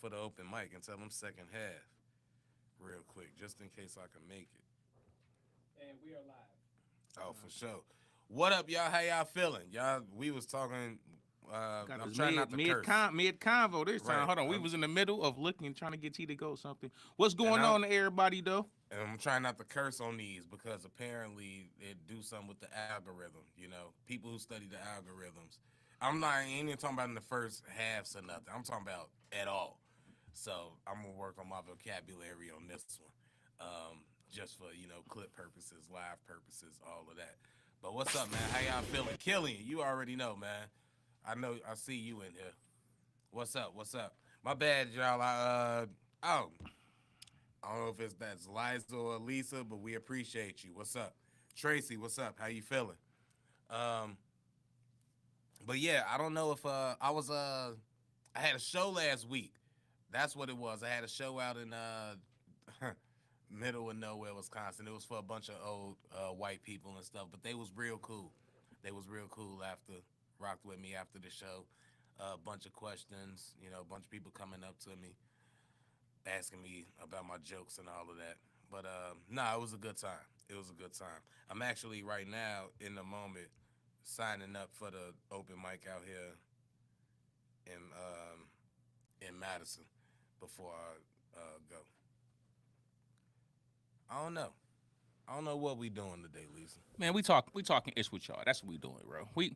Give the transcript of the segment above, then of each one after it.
for the open mic and tell them second half real quick, just in case I can make it. And we are live. Oh, for sure. What up, y'all? How y'all feeling? Y'all, we was talking. Got I'm us trying not to curse. mid convo this time. Right. Hold on, we was in the middle of looking, trying to get T to go something. What's And going on to everybody though? And I'm trying not to curse on these because apparently it do something with the algorithm. You know, people who study the algorithms. I'm not ain't even talking about in the first halves or nothing. I'm talking about at all. So I'm gonna work on my vocabulary on this one, just for clip purposes, live purposes, all of that. But what's up, man? How y'all feeling? Killian, you already know, man. I know. I see you in here. What's up? What's up? My bad, y'all. Oh, I don't know if that's Liza or Lisa, but we appreciate you. What's up, Tracy? What's up? How you feeling? Um, but yeah, I don't know if I had a show last week. That's what it was. I had a show out in middle of nowhere, Wisconsin. It was for a bunch of old white people and stuff, but they was real cool. They was real cool after rocked with me after the show. A bunch of questions, a bunch of people coming up to me, asking me about my jokes and all of that. But it was a good time. It was a good time. I'm actually right now in the moment signing up for the open mic out here in Madison before I go. I don't know. I don't know what we doing today, Lisa. Man, we talking ish with y'all. That's what we doing, bro. We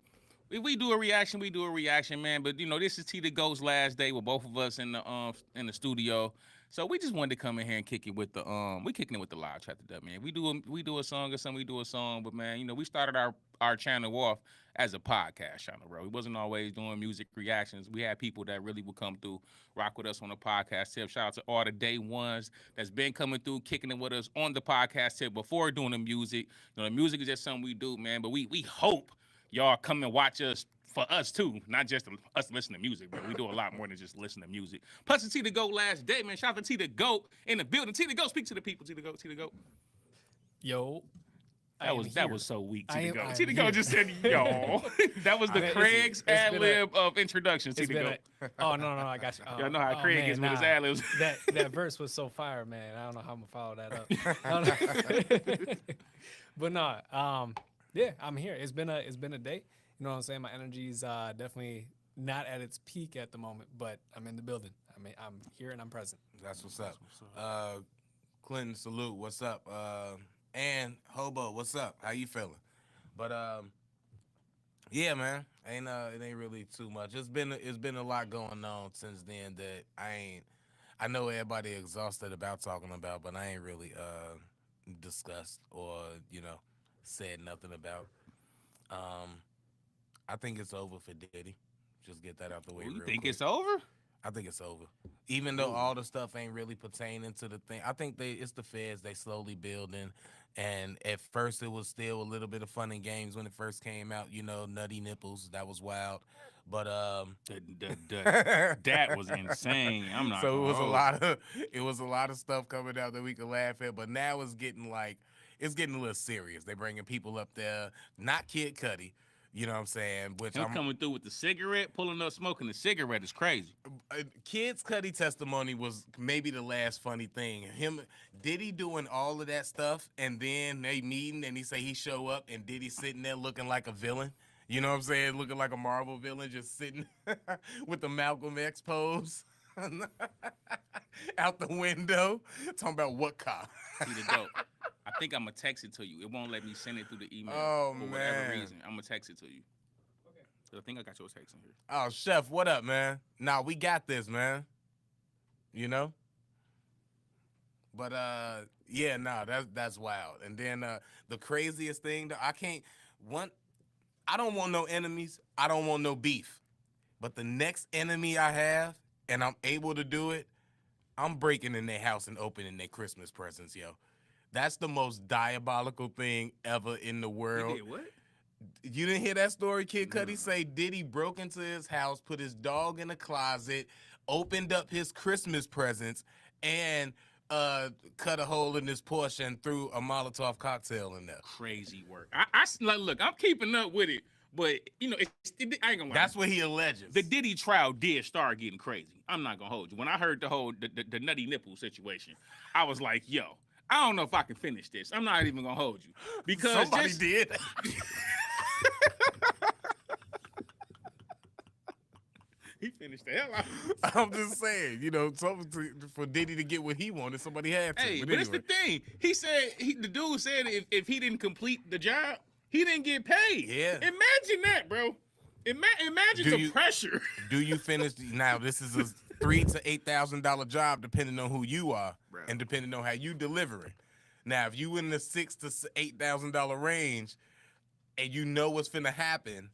do a reaction, man. But this is T the Ghost's last day with both of us in the studio. So we just wanted to come in here and kick it with the we kicking it with the live chat today, man. We do a song or something, we do a song, but man, we started our channel off as a podcast channel, bro. We wasn't always doing music reactions. We had people that really would come through, rock with us on the podcast tip. Shout out to all the day ones that's been coming through, kicking it with us on the podcast tip before doing the music. The music is just something we do, man. But we hope y'all come and watch us for us too, not just us listen to music, but we do a lot more than just listen to music. Plus the T the Goat last day, man. Shout out to T the Goat in the building. T the Goat, speak to the people. T the Goat, T the Goat. Yo. That was so weak. T the Goat. I T the am Goat here. just said yo. That was the Craig's it's ad been lib of introduction. T It's the been Goat. oh no, I got you. Y'all know how Oh, Craig man, is with his nah. ad libs. That verse was so fire, man. I don't know how I'm gonna follow that up. But no, yeah, I'm here. It's been a day. You know what I'm saying? My energy's definitely not at its peak at the moment, but I'm in the building. I'm here and I'm present. That's what's up. Clinton, salute. What's up? And Hobo, what's up? How you feeling? But yeah, man, it ain't really too much. It's been a lot going on since then that I know everybody exhausted about talking about, but I ain't really discussed or said nothing about. I think it's over for Diddy. Just get that out the way You real think quick. it's over? I think it's over. Even though all the stuff ain't really pertaining to the thing, I think it's the feds. They slowly building, and at first it was still a little bit of fun and games when it first came out. Nutty nipples, that was wild. But That was insane. I'm not. so gonna it was a hold lot of stuff coming out that we could laugh at. But now it's getting a little serious. They bringing people up there, not Kid Cudi. You know what I'm saying? Which Him I'm coming through with the cigarette, pulling up, smoking the cigarette is crazy. Kid's Cudi testimony was maybe the last funny thing. Diddy doing all of that stuff, and then they meeting, and he say he show up, and Diddy sitting there looking like a villain. You know what I'm saying? Looking like a Marvel villain, just sitting with the Malcolm X pose out the window, talking about what cop. See the dope. I think I'm gonna text it to you. It won't let me send it through the email Oh, for whatever man. reason. I'm gonna text it to you. Okay. I think I got your text in here. Oh, Chef, what up, man? Nah, we got this, man. But yeah, nah, that's wild. And then the craziest thing that I don't want no enemies. I don't want no beef. But the next enemy I have, and I'm able to do it, I'm breaking in their house and opening their Christmas presents, yo. That's the most diabolical thing ever in the world. You did what? You didn't hear that story, Kid Cudi say Diddy broke into his house, put his dog in the closet, opened up his Christmas presents, and cut a hole in his Porsche and threw a Molotov cocktail in there. Crazy work. Look, I'm keeping up with it, But you know, I ain't gonna lie. That's what he alleges. The Diddy trial did start getting crazy. I'm not gonna hold you. When I heard the whole the nutty nipple situation, I was like, yo, I don't know if I can finish this. I'm not even gonna hold you because somebody did. He finished the hell out. I'm just saying, you know, for Diddy to get what he wanted, somebody had to. Hey, but it's the thing. He said the dude said if he didn't complete the job, he didn't get paid. Yeah. Imagine that, bro. Imagine the pressure. Do you finish? Now this is a $3,000 to $8,000 job, depending on who you are, bro, and depending on how you deliver it. Now, if you in the $6,000 to $8,000 range, and you know what's finna happen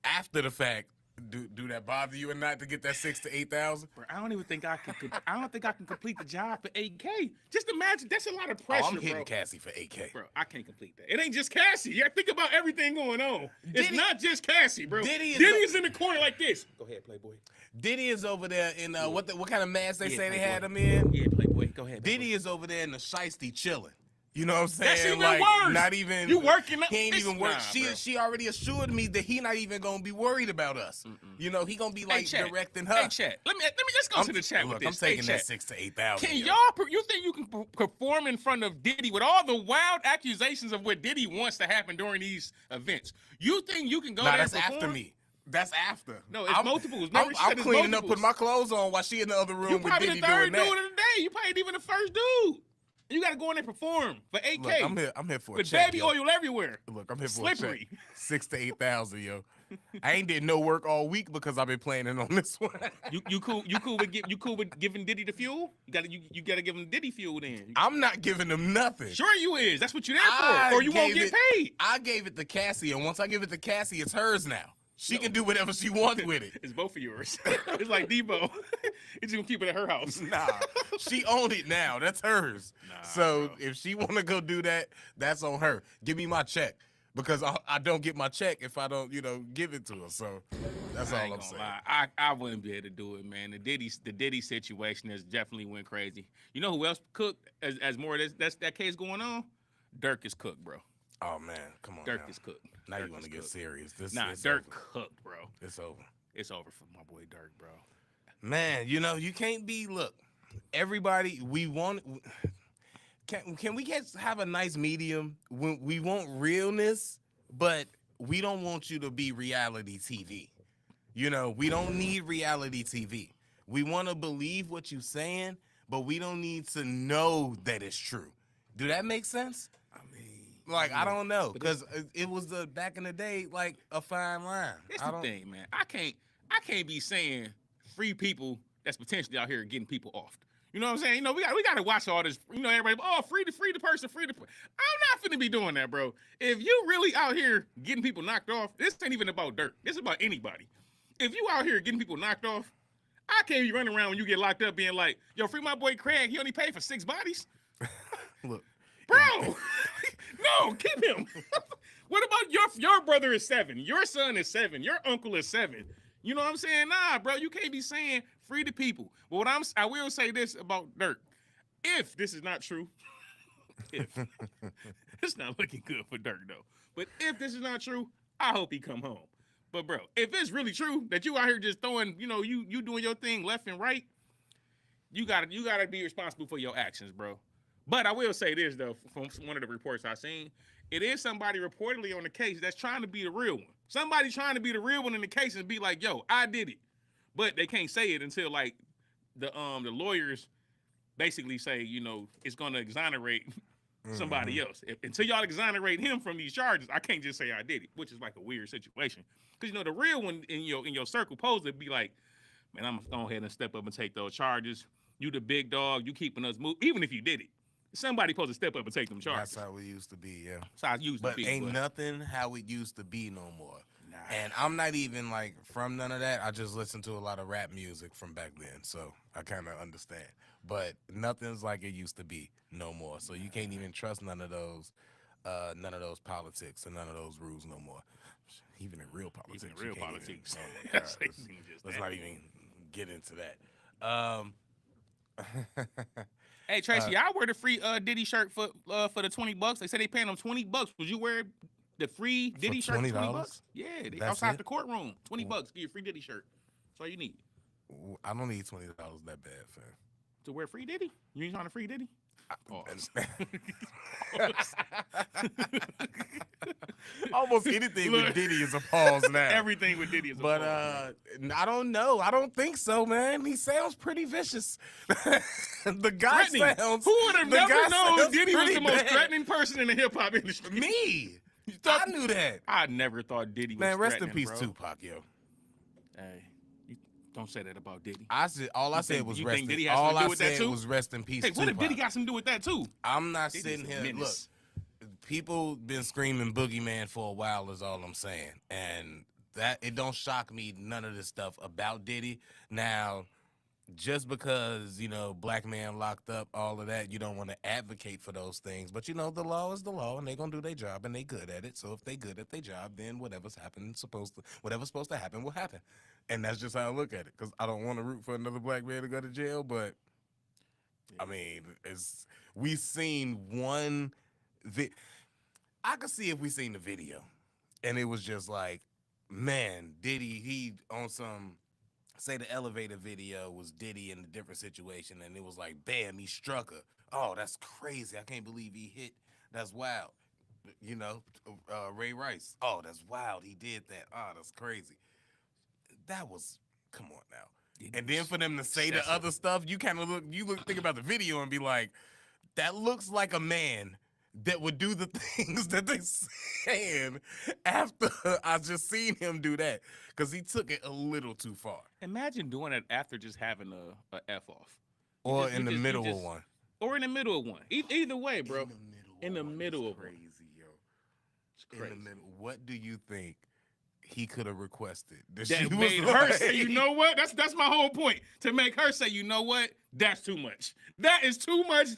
after the fact. Do that bother you or not to get that $6,000 to $8,000? Bro, I don't even think I can. I don't think I can complete the job for $8K. Just imagine, that's a lot of pressure. I'm hitting bro. Cassie for $8K. Bro, I can't complete that. It ain't just Cassie. You gotta think about everything going on. It's not just Cassie, bro. Diddy is in the corner like this. Go ahead, Playboy. Diddy is over there in what kind of mask they say they had him in? Yeah, Playboy. Go ahead. Playboy. Diddy is over there in the shiesty chilling. You know what I'm saying? That's even like, worse. Not even you working. He ain't even work. Nah, she already assured me that he not even gonna be worried about us. You know, he gonna be like directing her. Hey, chat. Let's go to the chat. Look, with this. I'm taking that chat. $6,000 to $8,000. Can y'all? You think you can perform in front of Diddy with all the wild accusations of what Diddy wants to happen during these events? You think you can go there? That's and perform? after me. That's after. No, it's multiples. I'm cleaning up, putting my clothes on while she in the other room. You probably with Diddy the third doing dude that. of the day. You probably ain't even the first dude. You got to go in there and perform for $8K. Look, I'm here for a with check, baby yo. oil everywhere. Look, I'm here for Slippery. a check. $6,000 to $8,000, yo. I ain't did no work all week because I've been planning on this one. You cool with giving Diddy the fuel? You gotta give him Diddy fuel then. I'm not giving him nothing. Sure you is. That's what you're there for. Or you won't get paid. I gave it to Cassie, and once I give it to Cassie, it's hers now. She can do whatever she wants with it. It's both of yours. It's like Debo. It's gonna keep it at her house. Nah, she owned it now. That's hers. So bro, if she want to go do that, that's on her. Give me my check because I don't get my check if I don't, give it to her. So that's all I'm saying. Lie. I wouldn't be able to do it, man. The Diddy situation has definitely went crazy. You know who else cooked as more of that case going on? Dirk is cooked, bro. Oh man, come on. Dirk is cooked. Now you want to get serious? Dirk cooked, bro. It's over. It's over for my boy Dirk, bro. Man, you can't be. Look, everybody, we want. Can we have a nice medium? We want realness, but we don't want you to be reality TV. We don't need reality TV. We want to believe what you're saying, but we don't need to know that it's true. Do that make sense? I don't know, because it was back in the day, like a fine line. That's the thing, man. I can't be saying free people that's potentially out here getting people off. You know what I'm saying? We got to watch all this. Everybody, free the person. I'm not finna be doing that, bro. If you really out here getting people knocked off, this ain't even about Dirk. This is about anybody. If you out here getting people knocked off, I can't be running around when you get locked up being like, yo, free my boy Craig. He only paid for 6 bodies. Look. Bro, no, keep him. What about your brother is 7, your son is 7, your uncle is 7? You know what I'm saying? Nah, bro, you can't be saying free the people. But I will say this about Dirk. If this is not true, it's not looking good for Dirk though. But if this is not true, I hope he come home. But bro, if it's really true that you out here just throwing, you doing your thing left and right, you gotta be responsible for your actions, bro. But I will say this, though, from one of the reports I've seen, it is somebody reportedly on the case that's trying to be the real one. Somebody trying to be the real one in the case and be like, yo, I did it. But they can't say it until, like, the lawyers basically say, it's going to exonerate somebody else. Until y'all exonerate him from these charges, I can't just say I did it, which is like a weird situation. Because, the real one in your circle supposed to be like, man, I'm going to go ahead and step up and take those charges. You the big dog. You keeping us moving, even if you did it. Somebody supposed to step up and take them charges. That's how it used to be, yeah. That's how it used to be. But ain't nothing how it used to be no more. Nah. And I'm not even, from none of that. I just listen to a lot of rap music from back then, so I kind of understand. But nothing's like it used to be no more. So you can't even trust none of those politics and none of those rules no more. Even in real politics. Let's not even get into that. Hey Tracy, I wear the free Diddy shirt for the $20. They said they paying him $20. Would you wear The free Diddy shirt, $20. $20? Yeah, That's outside it? the courtroom, $20. Get your free Diddy shirt. That's all you need I don't need $20 that bad, fam. to wear free Diddy. You ain't trying to free Diddy? Pause. Almost anything Look, with Diddy is a pause now. Everything with Diddy is a But pause. I don't know. I don't think so, man. He sounds pretty vicious. The guy Threatening. sounds. Who would have the guy never known sounds Diddy was pretty the most bad. threatening person in the hip hop industry? Me. thought- I knew that. I never thought Diddy was Man, rest in threatening, peace, bro. Tupac, yo. Hey, you don't say that about Diddy. All I You said think- was you rest. think Diddy In, has something all to do I with that said too? was rest in peace. Hey, what if Tupac. Diddy got something to do with that too? I'm not Diddy's sitting a here. Look, menace. people been screaming boogeyman for a while. Is all I'm saying, and that it don't shock me. None of this stuff about Diddy now. Just because, black man locked up, all of that, you don't want to advocate for those things. But, the law is the law, and they're going to do their job, and they good at it. So if they good at their job, then whatever's supposed to happen will happen. And that's just how I look at it, because I don't want to root for another black man to go to jail. But, I mean, we seen one I could see if we seen the video, and it was just like, man, Diddy, he on some... Say the elevator video was Diddy in a different situation, and it was like, bam, he struck her. Oh, that's crazy. I can't believe he hit. That's wild. Ray Rice. Oh, that's wild. He did that. Oh, that's crazy. That was, come on now. And then for them to say the other stuff, you kind of think about the video and be like, that looks like a man that would do the things that they saying after I just seen him do that, because he took it a little too far. Imagine doing it after just having a F off. Or in the middle of one. Or in the middle of one. Either way, bro. In the middle of crazy, one. yo. It's crazy. In the middle. What do you think he could have requested? That made her say, you know what? That's my whole point. To make her say, you know what? That's too much. That is too much.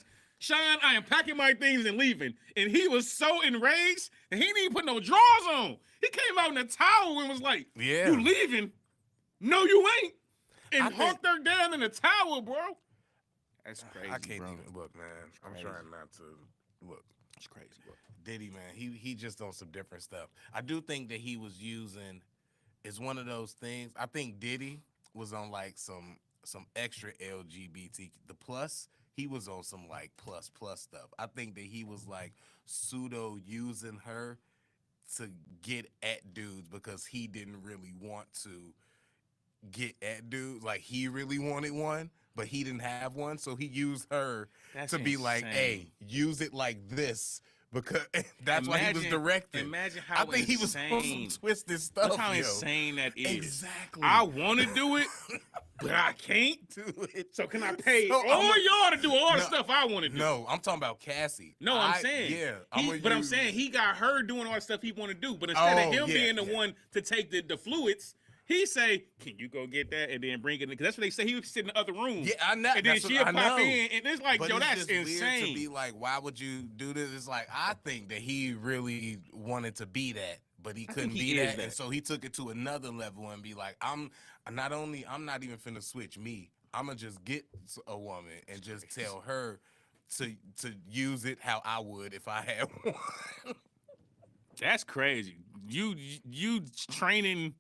Sean, I am packing my things and leaving. And he was so enraged that he didn't even put no drawers on. He came out in a towel and was like, Yeah. You leaving? No, you ain't. I And think- hunked her down in a towel, bro. That's crazy, I can't bro. even look, man. I'm crazy. trying not to look. It's crazy, bro. Diddy, man, he just on some different stuff. I do think that he was using, it's one of those things. I think Diddy was on like some extra LGBT. The plus, he was on some like plus stuff. I think that he was like pseudo using her to get at dudes because he didn't really want to get at dudes. Like he really wanted one, but he didn't have one. So he used her to be like, hey, use it like this. Because that's why he was directing. Imagine how I think he was on some twisted stuff. Look how yo. insane that is. Exactly. I want to do it, but I can't. do it. So can I pay So all y'all to do all the stuff I want to do? No, I'm talking about Cassie. No, I'm saying. Yeah. I'm saying he got her doing all the stuff he want to do. But instead of him being the one to take the fluids, he say, can you go get that and then bring it in? Because that's what they say. He was sitting in the other room. Yeah, I know. And then That's she'll what I pop know. in. And it's like, But yo, it's that's just insane. weird to be like, why would you do this? It's like, I think that he really wanted to be that, but he couldn't he be is that. And so he took it to another level and be like, I'm not even finna switch me. I'm gonna just get a woman and just tell her to use it how I would if I had one. That's crazy. You training.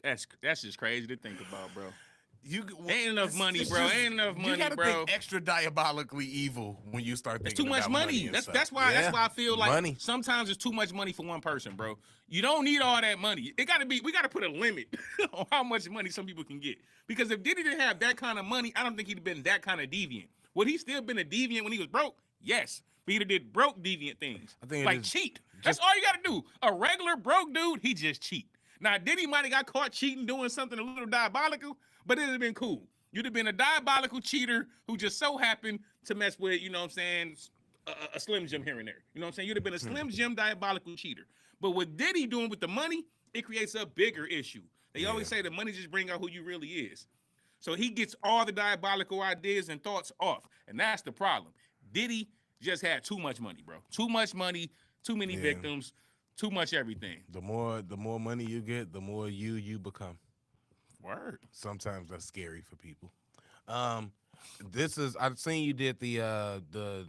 That's just crazy to think about, bro. Ain't enough money, bro. Ain't enough money, you gotta bro. think extra diabolically evil when you start It's thinking too much about money. and That's stuff. why I feel like money. sometimes it's too much money for one person, bro. You don't need all that money. We gotta put a limit on how much money some people can get. Because if Diddy didn't have that kind of money, I don't think he'd have been that kind of deviant. Would he still been a deviant when he was broke? Yes. But he did broke deviant things. I think it like is cheat. That's all you gotta do. A regular broke dude, he just cheat. Now Diddy might have got caught cheating, doing something a little diabolical, but it'd have been cool. You'd have been a diabolical cheater who just so happened to mess with, you know what I'm saying, a Slim Jim here and there. You know what I'm saying? You'd have been a Slim Jim diabolical cheater. But what Diddy doing with the money, it creates a bigger issue. They always say the money just bring out who you really is. So he gets all the diabolical ideas and thoughts off. And that's the problem. Diddy just had too much money, bro. Too much money, too many victims, too much everything. The more money you get, the more you become. Word. Sometimes that's scary for people. I've seen you did the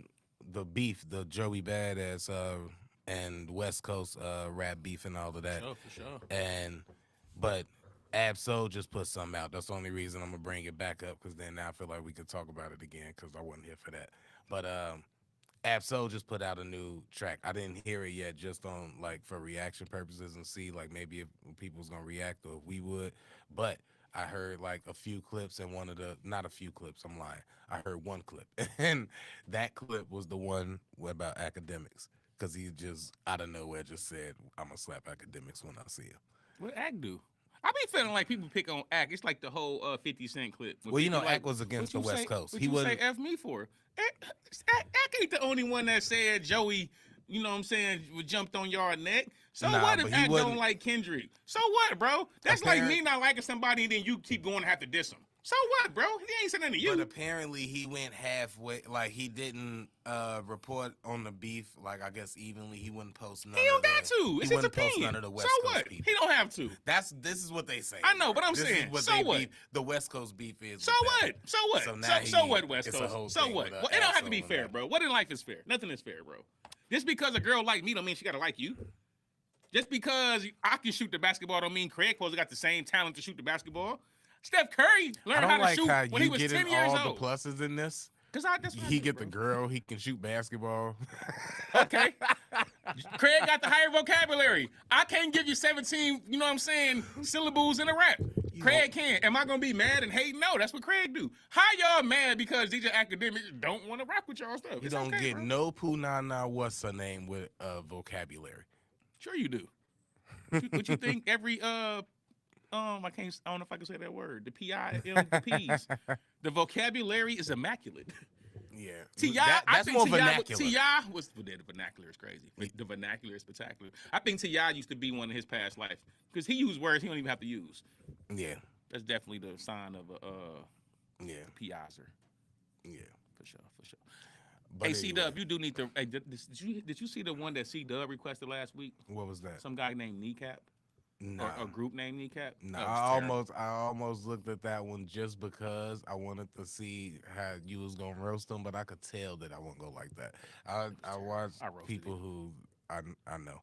beef, the Joey Badass and West Coast rap beef and all of that. For sure. But Ab-Soul just put something out. That's the only reason I'm gonna bring it back up, because then now I feel like we could talk about it again, because I wasn't here for that. But Ab-Soul just put out a new track. I didn't hear it yet, just on like for reaction purposes and see like maybe if people was gonna react or if we would. But I heard like a few clips, and not a few clips, I'm lying. I heard one clip, and that clip was the one about academics, because he just out of nowhere just said, "I'm gonna slap academics when I see him." What Act do? I be feeling like people pick on Act. It's like the whole 50 Cent clip. Well, you know, Act was against the West Coast. What you say F me for? Act ain't the only one that said Joey, you know what I'm saying, jumped on your neck. So what if Act don't like Kendrick? So what, bro? That's like me not liking somebody and then you keep going to have to diss him. So what, bro? He ain't saying nothing to you. But apparently he went halfway. Like, he didn't report on the beef, like, I guess evenly. He wouldn't post none. He don't got to. It's his opinion. None of the West so Coast what? people. He don't have to. This is what they say. I know, but I'm saying, so what? Beef, the West Coast beef is. So what? So what? So what, West Coast? So what? Well, it don't have to be fair, bro. What in life is fair? Nothing is fair, bro. Just because a girl like me don't mean she gotta like you. Just because I can shoot the basketball don't mean Craig supposed to got the same talent to shoot the basketball. Steph Curry learned how to shoot when he was 10 years old. All the pluses in this. That's he get the girl. He can shoot basketball. Okay. Craig got the higher vocabulary. I can't give you 17, you know what I'm saying, syllables in a rap. Craig can. Am I going to be mad and hate? No, that's what Craig do. How y'all mad because these academics don't want to rap with y'all stuff? You don't get no poo na na what's her name with vocabulary. Sure you do. What you think every I don't know if I can say that word. The P-I-M-P's. The vocabulary is immaculate. Yeah. T.I. That's more vernacular. T.I. was the vernacular is crazy. The vernacular is spectacular. I think T.I. used to be one of his past life because he used words he don't even have to use. Yeah. That's definitely the sign of a P.I.zer. Yeah. For sure. But hey, C-Dub, you do need to. Hey, did you see the one that C-Dub requested last week? What was that? Some guy named Kneecap. Nah. Or a group named Kneecap? No, I almost looked at that one just because I wanted to see how you was gonna roast them, but I could tell that I wouldn't go like that. I watch people who I know.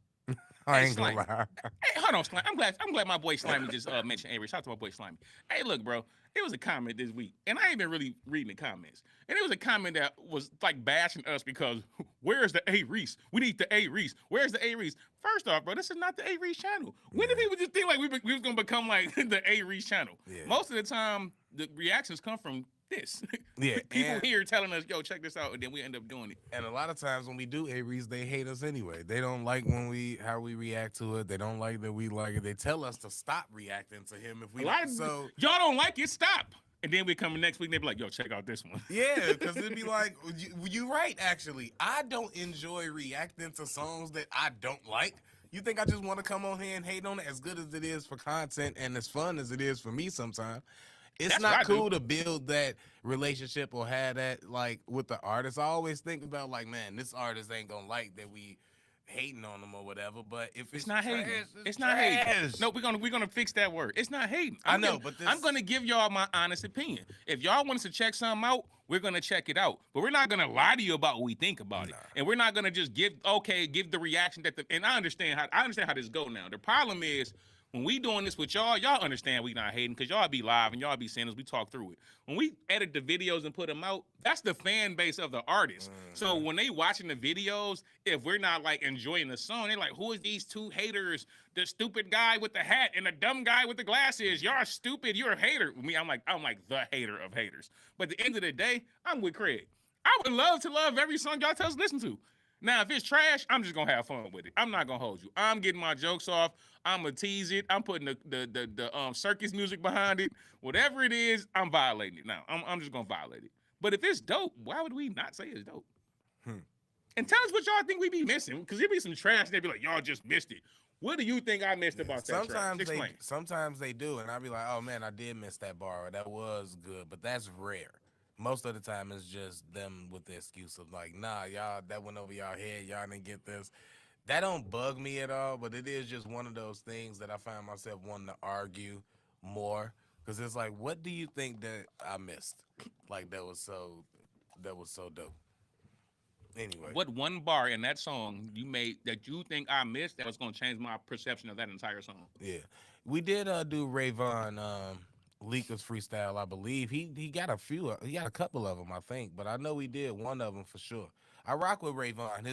I ain't gonna lie. Hey, hold on, Slime. I'm glad my boy Slimy just mentioned Aries. Shout out to my boy Slimy. Hey, look, bro. It was a comment this week, and I ain't been really reading the comments. And it was a comment that was like bashing us because where's the Aries? We need the Aries. Where's the Aries? First off, bro, this is not the Aries channel. When did people just think like we was gonna become like the Aries channel? Yeah. Most of the time, the reactions come from this. Yeah, people here telling us, "Yo, check this out," and then we end up doing it. And a lot of times when we do Aries, they hate us anyway. They don't like how we react to it. They don't like that we like it. They tell us to stop reacting to him if we like. So y'all don't like it, stop. And then we come next week and they be like, "Yo, check out this one." Yeah, because it'd be like, you right. Actually, I don't enjoy reacting to songs that I don't like. You think I just want to come on here and hate on it? As good as it is for content and as fun as it is for me sometimes, it's not cool to build that relationship or have that like with the artist. I always think about like, man, this artist ain't gonna like that we hating on them or whatever. But if it's not trash, hating, it's not hating. No, we're gonna fix that word. It's not hating. I'm gonna give y'all my honest opinion. If y'all want us to check something out, we're gonna check it out. But we're not gonna lie to you about what we think about it, and we're not gonna just give the reaction that and I understand how this go now. The problem is, when we doing this with y'all understand we not hating because y'all be live and y'all be seeing us. We talk through it. When we edit the videos and put them out, that's the fan base of the artist. So when they watching the videos, if we're not like enjoying the song, they're like, "Who is these two haters? The stupid guy with the hat and the dumb guy with the glasses. Y'all stupid. You're a hater." With me, I'm like the hater of haters. But at the end of the day, I'm with Craig. I would love to love every song y'all tell us to listen to. Now, if it's trash, I'm just gonna have fun with it. I'm not gonna hold you. I'm getting my jokes off. I'm gonna tease it. I'm putting the circus music behind it. Whatever it is, I'm violating it. Now, I'm just gonna violate it. But if it's dope, why would we not say it's dope? And tell us what y'all think we be missing, because there be some trash and they be like, "Y'all just missed it." What do you think I missed about that trash? Explain. Sometimes they do, and I be like, "Oh man, I did miss that bar. Or that was good," but that's rare. Most of the time, it's just them with the excuse of like, "Nah, y'all, that went over y'all head. Y'all didn't get this." That don't bug me at all, but it is just one of those things that I find myself wanting to argue more, because it's like, what do you think that I missed? Like that was so dope. Anyway, What one bar in that song you made that you think I missed that was gonna change my perception of that entire song? yeah, we did do Rayvon Leaker's freestyle. I believe he got a few. He got a couple of them, I think, but I know we did one of them for sure. I rock with Rayvon.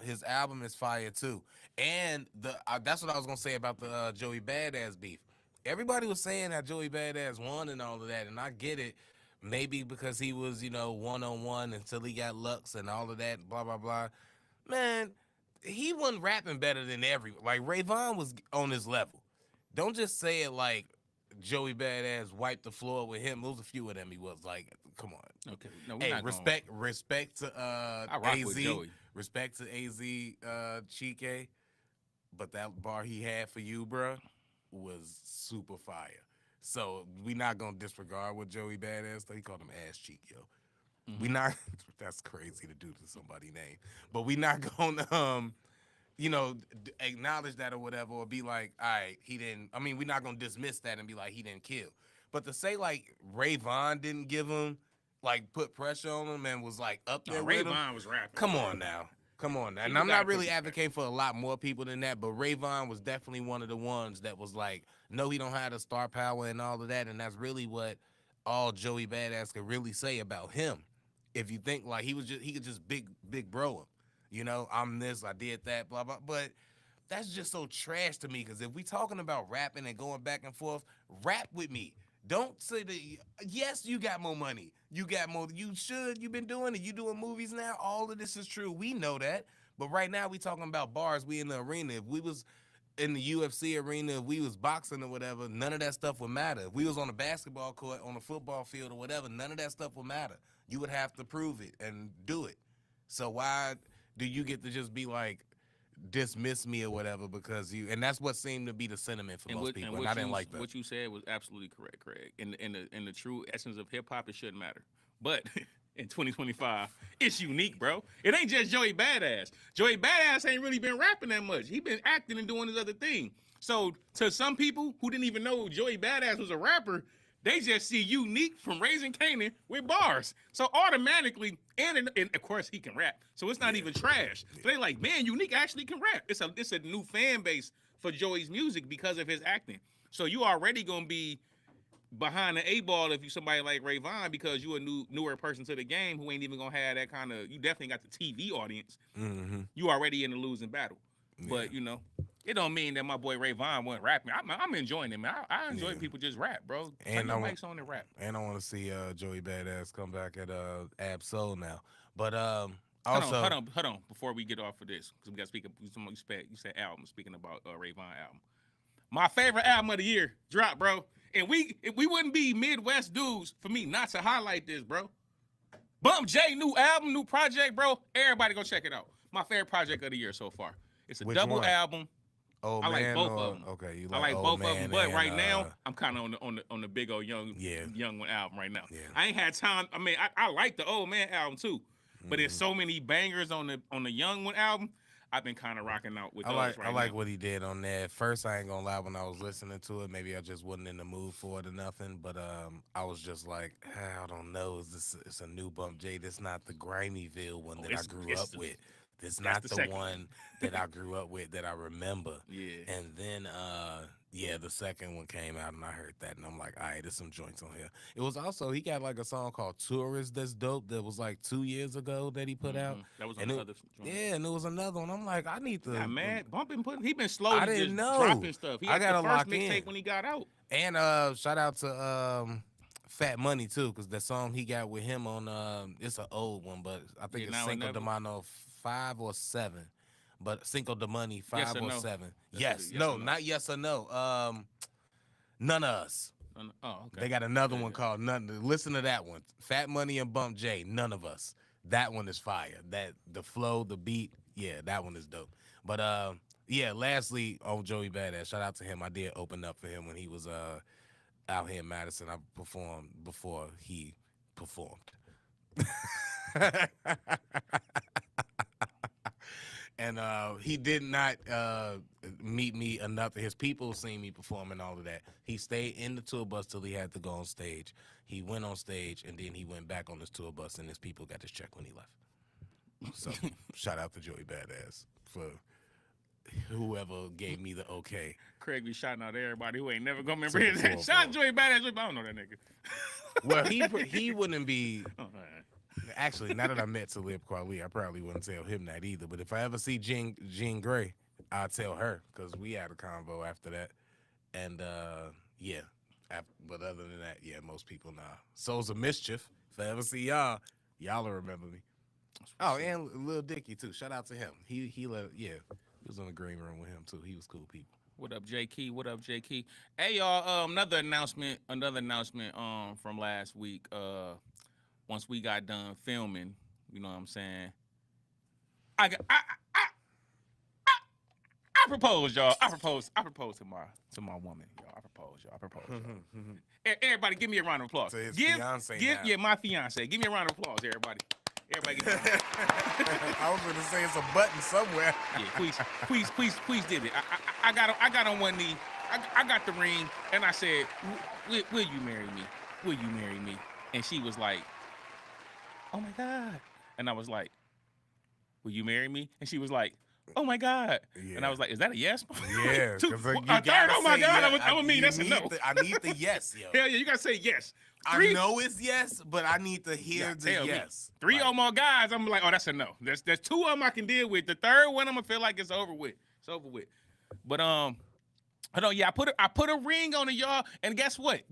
His album is fire too. And that's what I was gonna say about the Joey Badass beef. Everybody was saying that Joey Badass won and all of that, and I get it. Maybe because he was, 1-on-1 until he got Lux and all of that, blah blah blah. Man, he wasn't rapping better than like Rayvon was on his level. Don't just say it like Joey Badass wiped the floor with him. There was a few of them. He was like, come on. Okay, no, Hey, respect to I rock AZ, with Joey. respect to AZ Chike, but that bar he had for you, bruh, was super fire. So we not gonna disregard what Joey Badass. He called him ass cheek, yo. We not. That's crazy to do to somebody's name, but we not gonna acknowledge that or whatever, or be like, all right, he didn't. I mean, we're not gonna dismiss that and be like he didn't kill. But to say like Rayvon didn't give him, like, put pressure on him and was like up there with him. Rayvon was rapping. Come on now. And I'm not really advocating for a lot more people than that, but Rayvon was definitely one of the ones that was like, no, he don't have the star power and all of that, and that's really what all Joey Badass could really say about him. If you think like he could just big bro him. I'm this, I did that, blah blah. But that's just so trash to me, because if we talking about rapping and going back and forth, rap with me. Don't say that. Yes, you got more money. You got more. You've been doing it. You doing movies now. All of this is true. We know that. But right now we talking about bars. We in the arena. If we was in the UFC arena, if we was boxing or whatever, none of that stuff would matter. If we was on a basketball court, on a football field or whatever, none of that stuff would matter. You would have to prove it and do it. So why do you get to just be like, dismiss me or whatever because you, and that's what seemed to be the sentiment for most people, and I didn't like that. What you said was absolutely correct, Craig. In the true essence of hip hop, it shouldn't matter. But in 2025, it's unique, bro. It ain't just Joey Badass. Joey Badass ain't really been rapping that much. He been acting and doing his other thing. So to some people who didn't even know Joey Badass was a rapper, they just see Unique from Raising Canaan with bars. So automatically, and of course he can rap. So it's not even trash. So they like, man, Unique actually can rap. It's a new fan base for Joey's music because of his acting. So you already gonna be behind the 8 ball if you somebody like Rayvon, because you a newer person to the game who ain't even gonna have that kind of. You definitely got the TV audience. Mm-hmm. You already in the losing battle. Yeah. But it don't mean that my boy Rayvon wasn't rapping. I'm enjoying it, man. I enjoy people just rap, bro. Turn your mics on and rap. And I want to see Joey Badass come back at Ab Soul now. But also, hold on. Before we get off of this, because we got to speak. You said album. Speaking about Rayvon album, my favorite album of the year dropped, bro. And we wouldn't be Midwest dudes for me not to highlight this, bro. Bump J new album, new project, bro. Everybody go check it out. My favorite project of the year so far. It's a double album. I like both of them. Okay, you I like both of them, but right now I'm kind of on the big old young one album right now. Yeah. I ain't had time. I mean, I like the Old Man album too, but there's so many bangers on the young one album. I've been kind of rocking out with those right now. I like what he did on that. First, I ain't gonna lie, when I was listening to it, maybe I just wasn't in the mood for it or nothing. But I was just like, I don't know. It's a new Bump J. This not the Grimeyville one that I grew up with. This not the one that I grew up with that I remember. Yeah. And then the second one came out and I heard that and I'm like, all right, there's some joints on here. It was also, he got like a song called Tourist that's dope that was like 2 years ago that he put out. That was another joint. Yeah, and it was another one. I'm like, I need to. Yeah, man, he been slowly just dropping stuff. He I got the first mixtape when he got out. And shout out to Fat Money too, because the song he got with him on it's an old one, but I think it's Cinco de Mano 5 or 7. But Cinco de Money 5 or 7. Yes. No, not yes or no. None of Us. Oh, okay. They got another one called None. Listen to that one. Fat Money and Bump J. None of Us. That one is fire. That the flow, the beat, yeah, that one is dope. But lastly on Joey Badass, shout out to him. I did open up for him when he was out here in Madison. I performed before he performed. And he did not meet me enough. His people seen me perform and all of that. He stayed in the tour bus till he had to go on stage. He went on stage, and then he went back on his tour bus, and his people got his check when he left. So shout out to Joey Badass for whoever gave me the okay. Craig be shouting out everybody who ain't never gonna remember Super his Bowl, name. Shout out bro. Joey Badass. I don't know that nigga. Well, he wouldn't be. Oh, all right. Actually, now that I met Talib Kweli, I probably wouldn't tell him that either. But if I ever see Jean Grey, I'll tell her because we had a convo after that. And yeah, but other than that, yeah, most people nah. Souls of Mischief. If I ever see y'all will remember me. Oh, and Lil Dicky too. Shout out to him. He was in the green room with him too. He was cool people. What up, J Key? What up, J Key? Hey y'all, another announcement from last week. Once we got done filming, you know what I'm saying? I propose, y'all. I propose to my woman, y'all. I propose, y'all. Everybody, give me a round of applause. To his fiance now. Yeah, my fiance. Give me a round of applause, everybody. Everybody, give me a round of applause. I was going to say it's a button somewhere. Yeah, Quis did it. I got on one knee. I got the ring, and I said, will you marry me? Will you marry me? And she was like, oh my God. And I was like, will you marry me? And she was like, oh my God. Yeah. And I was like, is that a yes? Yeah. Two, Because a third, oh my God. Yeah, I would mean that's a no. I need the yes, yo. Hell yeah, you gotta say yes. I know it's yes, but I need to hear the tell me. yes. Three or more guys, I'm like, oh, that's a no. There's two of them I can deal with. The third one, I'm gonna feel like it's over with. It's over with. But I know, yeah, I put a ring on it, y'all. And guess what?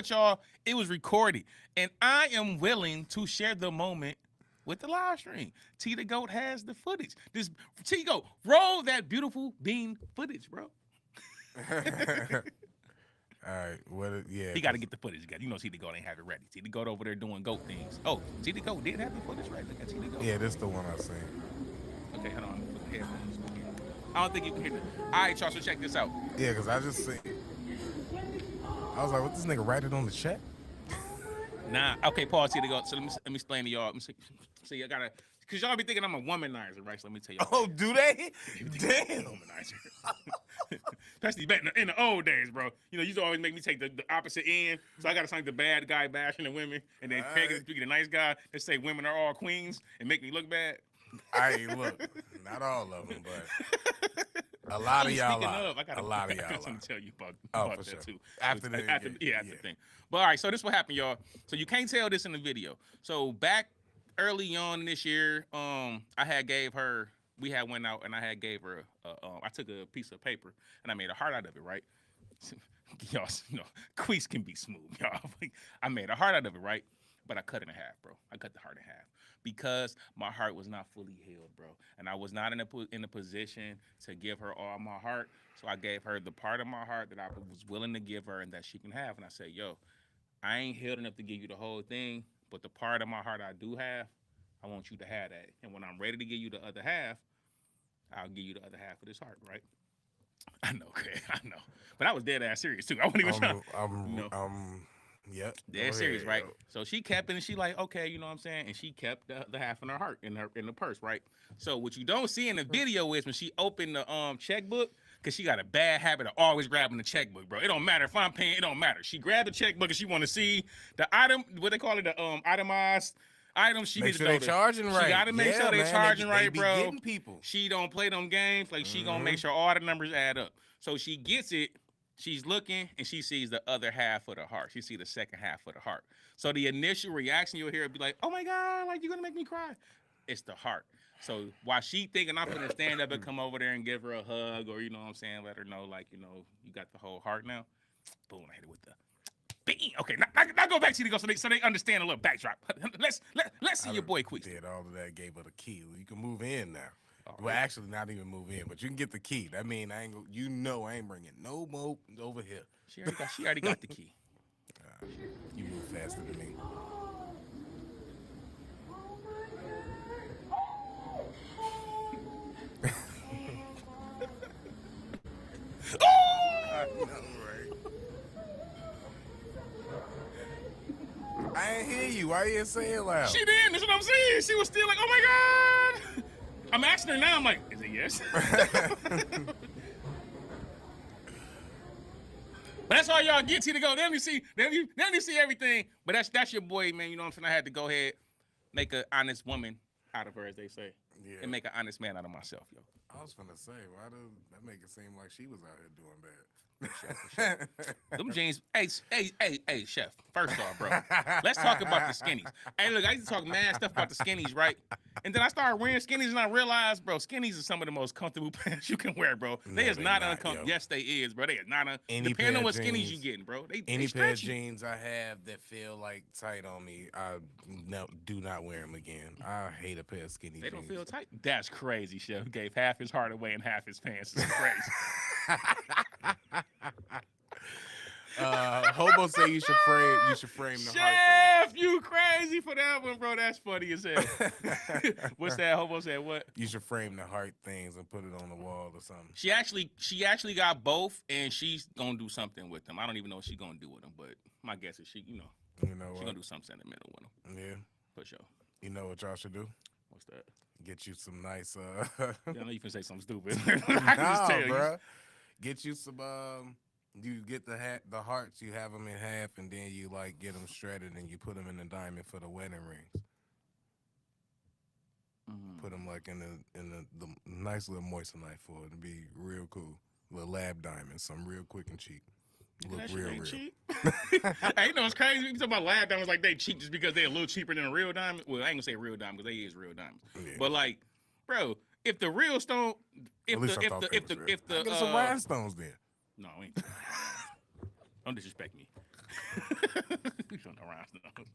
Y'all? It was recorded. And I am willing to share the moment with the live stream. T the Goat has the footage. This T Goat, roll that beautiful bean footage, bro. All right. Yeah. He got to get the footage. You know, T the Goat ain't have it ready. T the Goat over there doing goat things. Oh, T the Goat did have the footage right. Look at T the Goat. Yeah, this is the one I seen. Okay, hold on. Put the headphones. I don't think you can hear that. All right, y'all, so check this out. Yeah, because I just seen. I was like, what, this nigga write it on the check? Nah, okay, pause here to go. So let me explain to y'all. Let me see, I gotta, cause y'all be thinking I'm a womanizer, right? So let me tell y'all. Oh, do they? Damn. Womanizer. Especially back in the old days, bro. You know, you used to always make me take the opposite end. So I gotta sound like the bad guy bashing the women, and then Craig is speaking the nice guy that say women are all queens and make me look bad. Look, not all of them, but a lot of y'all are. A lot of y'all I got something are. to tell you about For that sure. too. After the thing. But all right, so this what happened, y'all. So you can't tell this in the video. So back early on this year, we had went out and I had gave her I took a piece of paper and I made a heart out of it, right? Y'all, you know, Quis can be smooth, y'all. I made a heart out of it, right? But I cut it in half, bro. I cut the heart in half because my heart was not fully healed, bro. And I was not in a position to give her all my heart. So I gave her the part of my heart that I was willing to give her and that she can have. And I said, yo, I ain't healed enough to give you the whole thing, but the part of my heart I do have, I want you to have that. And when I'm ready to give you the other half, I'll give you the other half of this heart, right? I know, Craig, I know. But I was dead ass serious, too. I wasn't even trying. Yep. Dead serious, right? So she kept it, and she like, okay, you know what I'm saying? And she kept the half in her heart, in the purse, right? So what you don't see in the video is when she opened the checkbook, because she got a bad habit of always grabbing the checkbook, bro. It don't matter if I'm paying, it don't matter. She grabbed the checkbook and she want to see the item, what they call it, the itemized items. She make needs sure to they charging right. She got to make sure they charging right, be bro. Getting people. She don't play them games. Like, she gonna make sure all the numbers add up. So she gets it. She's looking and she sees the other half of the heart. She sees the second half of the heart. So the initial reaction you'll hear will be like, oh my God, like, you're gonna make me cry. It's the heart. So while she thinking I'm gonna stand up and come over there and give her a hug, or, you know what I'm saying, let her know, like, you know, you got the whole heart now. Boom, I hit it with the bing. Okay, now go back to the go so they understand a little backdrop. Let's see your boy Quis. Did all of that, gave her the key. You can move in now. Well, actually, not even move in, but you can get the key. That mean I ain't bringing no more over here. She already got the key. You move faster than me. I know, right? I ain't hear you. Why you didn't say it loud? She didn't. That's what I'm saying. She was still like, oh my God. I'm asking her now. I'm like, is it yes? But that's all y'all get to go. Then you see everything. But that's your boy, man. You know what I'm saying? I had to go ahead, make an honest woman out of her, as they say, Yeah. and make an honest man out of myself, yo. I was gonna say, why does that make it seem like she was out here doing bad? Them jeans, hey, chef. First off, bro, let's talk about the skinnies. Hey, look, I used to talk mad stuff about the skinnies, right? And then I started wearing skinnies, and I realized, bro, skinnies are some of the most comfortable pants you can wear, bro. No, They is they not not, uncomfortable. yo. Yes, they is, bro. They is not. Any Depending pair on what of skinnies you jeans- getting, bro. They Any pair of stretchy. jeans I have that feel like tight on me, I do not wear them again. I hate a pair of skinny They jeans. don't feel tight. That's crazy, chef. He gave half his heart away and half his pants. It's crazy. Hobo say you should frame the heart Chef, you crazy for that one, bro. That's funny as hell. thing. What's that? Hobo said what? You should frame the heart things and put it on the wall or something. She actually got both, and she's gonna do something with them. I don't even know what she's gonna do with them, but my guess is she You know she's what? gonna do something in the middle with them Yeah. for sure. You know what y'all should do? What's that? Get you some nice Yeah, I know you can say something stupid. I can just tell you. bruh. Get you some you get the hearts, you have them in half, and then you like get them shredded and you put them in a diamond for the wedding rings. Mhm. Put them like in the nice little moissanite for it. It'd be real cool. Little lab diamonds, some real quick and cheap. Look That shit real, ain't real. cheap. Hey, you know what's crazy? You talk about lab diamonds like they cheap just because they're a little cheaper than a real diamond. Well, I ain't gonna say real diamond because they is real diamonds. Yeah. But like, bro, if the real stone, if At least I the thought they was real. if the Get some rhinestones then. no, ain't. Don't disrespect me. You don't know rhinestones.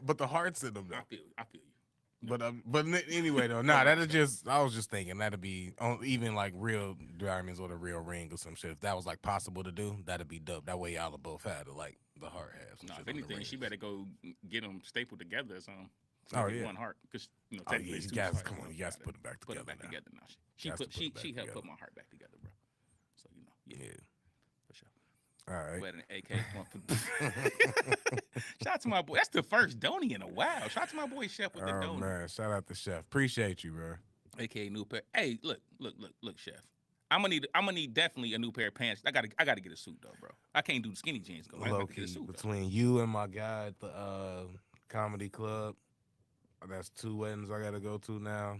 But the hearts in them though. I feel you. But anyway though, I was just thinking that'd be even like real diamonds or the real ring or some shit. If that was like possible to do, that'd be dope. That way y'all will both have it like the heart has. No, if anything, she better go get them stapled together or something. Oh, Get yeah. one heart because Oh technically yeah, it's you two guys, hearts. come on, you guys put it back Put together. it back now. together now. She Has to put put it back she helped together. put my heart back together, bro. So yeah, Yeah. for sure. All right. Better than AK. Shout out to my boy. That's the first Donnie in a while. Shout out to my boy Chef with the Oh Donnie. man, shout out to Chef. Appreciate you, bro. AKA new pair. Hey, look, Chef. I'm gonna need definitely a new pair of pants. I gotta get a suit though, bro. I can't do the skinny jeans. I Low gotta get key a suit. Though. between you and my guy at the comedy club. That's 2 weddings I gotta go to now.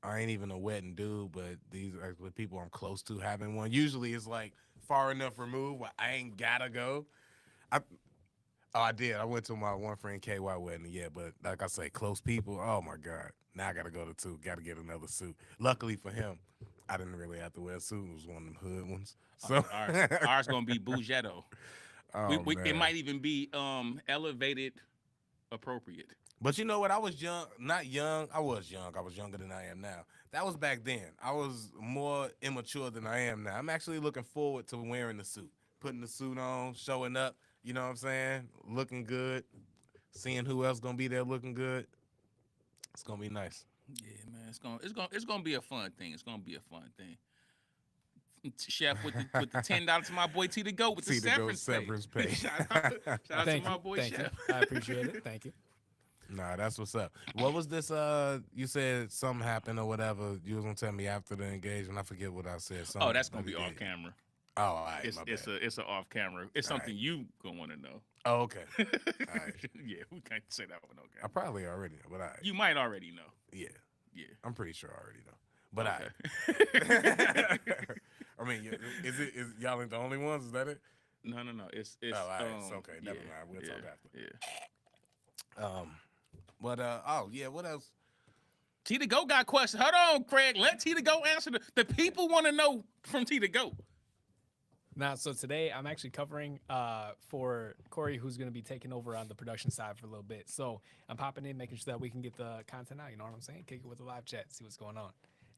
I ain't even a wedding dude, but these are the people I'm close to having one. Usually it's like far enough removed where I ain't gotta go. I did. I went to my one friend KY wedding, yeah, but like I say, close people. Oh my God. Now I gotta go to 2. Gotta get another suit. Luckily for him, I didn't really have to wear a suit. It was one of them hood ones. So Ours gonna be Bougetto. oh, It man. might even be elevated appropriate. But you know what? I was young, not young. I was young. I was younger than I am now. That was back then. I was more immature than I am now. I'm actually looking forward to wearing the suit, putting the suit on, showing up. You know what I'm saying? Looking good, seeing who else gonna be there looking good. It's gonna be nice. Yeah, man, it's gonna be a fun thing. It's gonna be a fun thing. Chef with the $10 to my boy T to go with the T to go severance pay. pay. Shout out Thank to my you. boy Thank Chef. you. I appreciate it. Thank you. Nah, that's what's up. What was this? You said something happened or whatever. You was gonna tell me after the engagement. I forget what I said. Oh, that's gonna Something be you off did. camera. Oh, all right. It's my bad. it's a off camera. It's All something you gonna want to know. Oh, okay. right. Yeah, we can't say that one. Okay. I probably already know, but You might already know. yeah, Yeah. I'm pretty sure I already know. But Okay. I mean, is y'all ain't the only ones? Is that it? No. It's Oh, all right. It's okay. Never mind. We'll talk after. Yeah. But oh yeah, what else? T to go got questions. Hold on, Craig. Let T to go answer the people want to know from T to go. Now, so today I'm actually covering for Corey, who's going to be taking over on the production side for a little bit. So I'm popping in, making sure that we can get the content out. You know what I'm saying? Kick it with the live chat, see what's going on.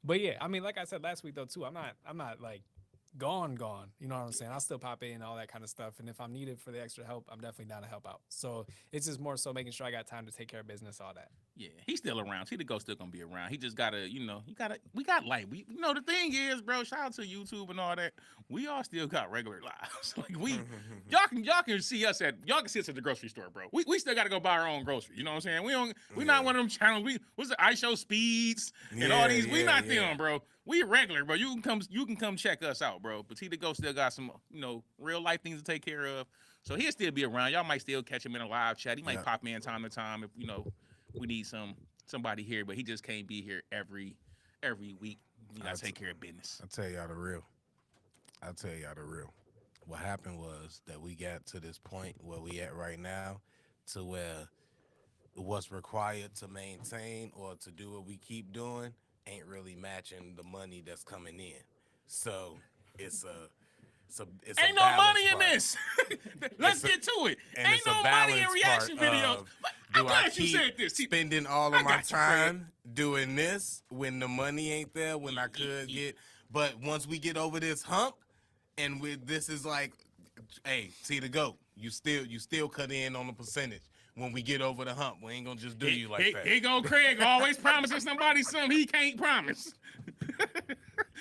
But yeah, I mean, like I said last week though too, I'm not like gone. You know what I'm saying? I'll still pop in, all that kind of stuff. And if I'm needed for the extra help, I'm definitely down to help out. So it's just more so making sure I got time to take care of business, all that. Yeah, he's still around. T to go still gonna be around. He just gotta, we got life. The thing is, bro. Shout out to YouTube and all that. We all still got regular lives. Like y'all can see us at the grocery store, bro. We still gotta go buy our own grocery. You know what I'm saying? We not one of them channels. What's the I Show Speeds and all these? We not them, bro. We regular, bro. You can come check us out, bro. But T to go still got some, real life things to take care of. So he'll still be around. Y'all might still catch him in a live chat. He might pop in time to time if we need some somebody here, but he just can't be here every week. You gotta take care of business. I'll tell y'all the real. What happened was that we got to this point where we at right now, to where what's required to maintain or to do what we keep doing ain't really matching the money that's coming in. So it's ain't no money in this. Let's get to it. Ain't no money in reaction videos. I'm glad you said this. Spending all of my time doing this when the money ain't there, when I could get. But once we get over this hump, and this is like, hey, see the goat. You still cut in on the percentage. When we get over the hump, we ain't gonna just do you like that. Here go Craig, always promising somebody something he can't promise.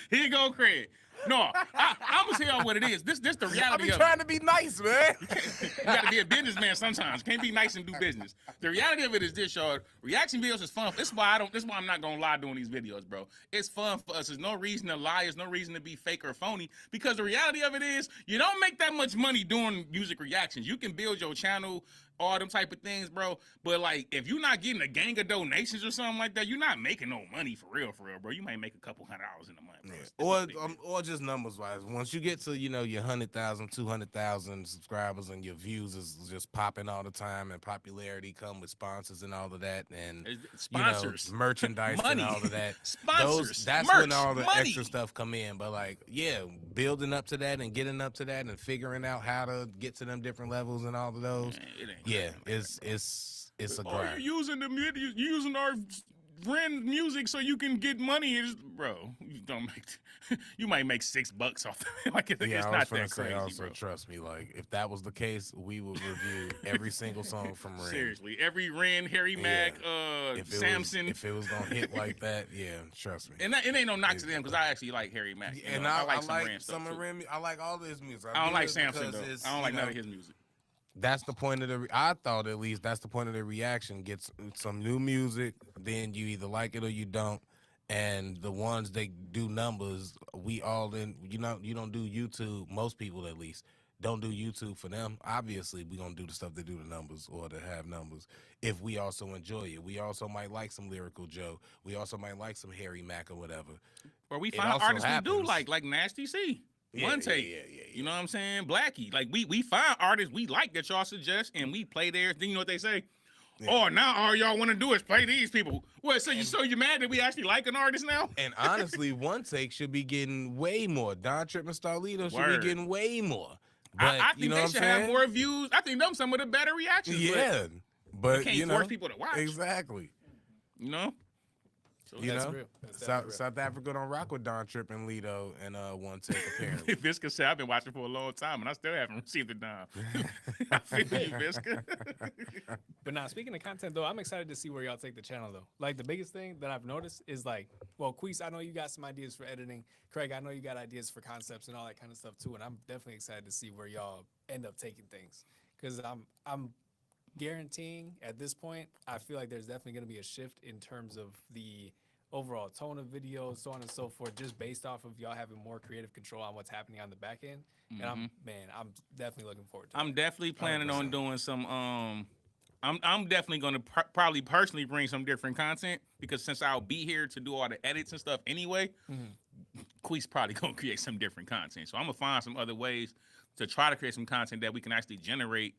Here go Craig. No, I'm gonna tell y'all what it is. This the reality. I be trying to be nice, man. You gotta be a businessman sometimes. Can't be nice and do business. The reality of it is this, y'all. Reaction videos is fun. This is why I'm not gonna lie doing these videos, bro. It's fun for us. There's no reason to lie. There's no reason to be fake or phony. Because the reality of it is, you don't make that much money doing music reactions. You can build your channel, all them type of things, bro. But like, if you're not getting a gang of donations or something like that, you're not making no money for real, bro. You might make a couple $100 in a month, bro. Yeah. Or just numbers wise. Once you get to your 100,000, 200,000 subscribers and your views is just popping all the time, and popularity come with sponsors and all of that, and sponsors, merchandise money. And all of that. Sponsors, that's merch, when all the money. extra stuff come in. But like, yeah, building up to that and getting up to that and figuring out how to get to them different levels and all of those. Yeah, it's a grind. You're using our brand music so you can get money, bro. You might make $6 off that. Like it's not that crazy, also, bro. Trust me, like if that was the case, we would review every single song from Ren. Seriously, every Ren, Harry Mack, Samson. If it was gonna hit like that, yeah, trust me. And it ain't no knock to them because I actually like Harry Mack. And I like some of Ren. I like all of his music. I don't like Samson though. I don't like none of his music. That's the point of I thought at least that's the point of the reaction. Get some new music, then you either like it or you don't. And the ones that do numbers, we all in. You don't do YouTube. Most people at least don't do YouTube for them. Obviously, we gonna do the stuff that do the numbers or to have numbers. If we also enjoy it, we also might like some Lyrical Joe. We also might like some Harry Mack or whatever. Or we find artists we do like Nasty C. One take, you know what I'm saying? Blackie, like we find artists we like that y'all suggest, and we play theirs. Then you know what they say? Yeah. Oh, now all y'all want to do is play these people. What? So you mad that we actually like an artist now? And honestly, One Take should be getting way more. Don Tripp and Starlito should be getting way more. But I think they should have more views. I think them some of the better reactions. Yeah, but you can't force people to watch. Exactly. You know. So that's real. South Africa don't rock with Don Tripp and Lito and One Take apparently. Visca said I've been watching for a long time and I still haven't received a dime. I feel you, Visca. But now, speaking of content though, I'm excited to see where y'all take the channel though. Like the biggest thing that I've noticed is like, well, Quis, I know you got some ideas for editing. Craig, I know you got ideas for concepts and all that kind of stuff too. And I'm definitely excited to see where y'all end up taking things, because I'm guaranteeing at this point, I feel like there's definitely going to be a shift in terms of the overall tone of videos, so on and so forth, just based off of y'all having more creative control on what's happening on the back end. And I'm definitely looking forward to it. I'm definitely planning 100%. On doing some I'm definitely going to probably personally bring some different content, because since I'll be here to do all the edits and stuff anyway, Quis probably going to create some different content. So I'm going to find some other ways to try to create some content that we can actually generate